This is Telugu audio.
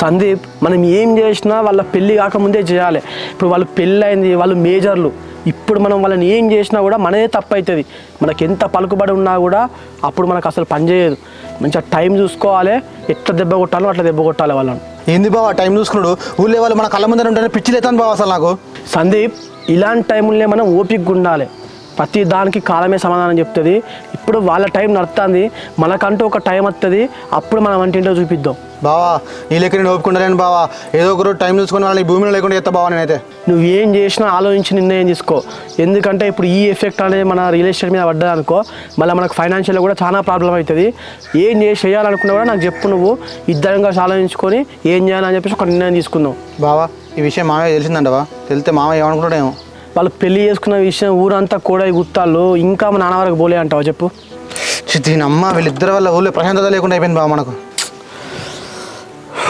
సందీప్, మనం ఏం చేసినా వాళ్ళ పెళ్ళి కాకముందే చేయాలి. ఇప్పుడు వాళ్ళు పెళ్ళి అయింది, వాళ్ళు మేజర్లు. ఇప్పుడు మనం వాళ్ళని ఏం చేసినా కూడా మనదే తప్పు అవుతుంది. మనకి ఎంత పలుకుబడి ఉన్నా కూడా అప్పుడు మనకు అసలు పని చేయదు. మంచిగా టైం చూసుకోవాలి, ఎట్లా దెబ్బ కొట్టాలో అట్లా దెబ్బ కొట్టాలి వాళ్ళని. ఏంది బావా టైం చూసుకున్నాడు? ఊళ్ళో వాళ్ళు మన కళ్ళ ముందర ఉంటేనే పిచ్చిలేతాను బావ అసలు నాకు. సందీప్, ఇలాంటి టైంలో మనం ఓపికగా ఉండాలి. ప్రతి దానికి కాలమే సమాధానం చెప్తుంది. ఇప్పుడు వాళ్ళ టైం నడుస్తుంది, మనకంటూ ఒక టైం వస్తుంది. అప్పుడు మనం వంటింటో చూపిద్దాం. బావా నీ లెక్క నేను ఓపుకుంటలేను బావా. ఏదో ఒక రోజు టైం చూసుకొని వాళ్ళని భూమిలో లేకుండా చేస్తా బావా నేనైతే. నువ్వేం చేసినా ఆలోచించి నిర్ణయం తీసుకో. ఎందుకంటే ఇప్పుడు ఈ ఎఫెక్ట్ అనేది మన రియల్ ఎస్టేట్ మీద పడ్డా అనుకో, మళ్ళీ మనకు ఫైనాన్షియల్గా కూడా చాలా ప్రాబ్లం అవుతుంది. ఏం చేయాలనుకున్నా కూడా నాకు చెప్పు. నువ్వు ఇద్దరంగా ఆలోచించుకొని ఏం చేయాలని చెప్పేసి ఒక నిర్ణయం తీసుకుందాం. బావా ఈ విషయం మామయ్య తెలిసిందంటవా? తెలిస్తే మామయ్య ఏమనుకుంటాడేమో. వాళ్ళు పెళ్లి చేసుకున్న విషయం ఊరంతా కూడా గుత్తాళ్ళు, ఇంకా మా నాన్న వరకు పోలే అంటావా చెప్పు. దీని అమ్మ వీళ్ళిద్దరి వల్ల ఊళ్ళో ప్రశాంతత లేకుండా అయిపోయింది బావ మనకు.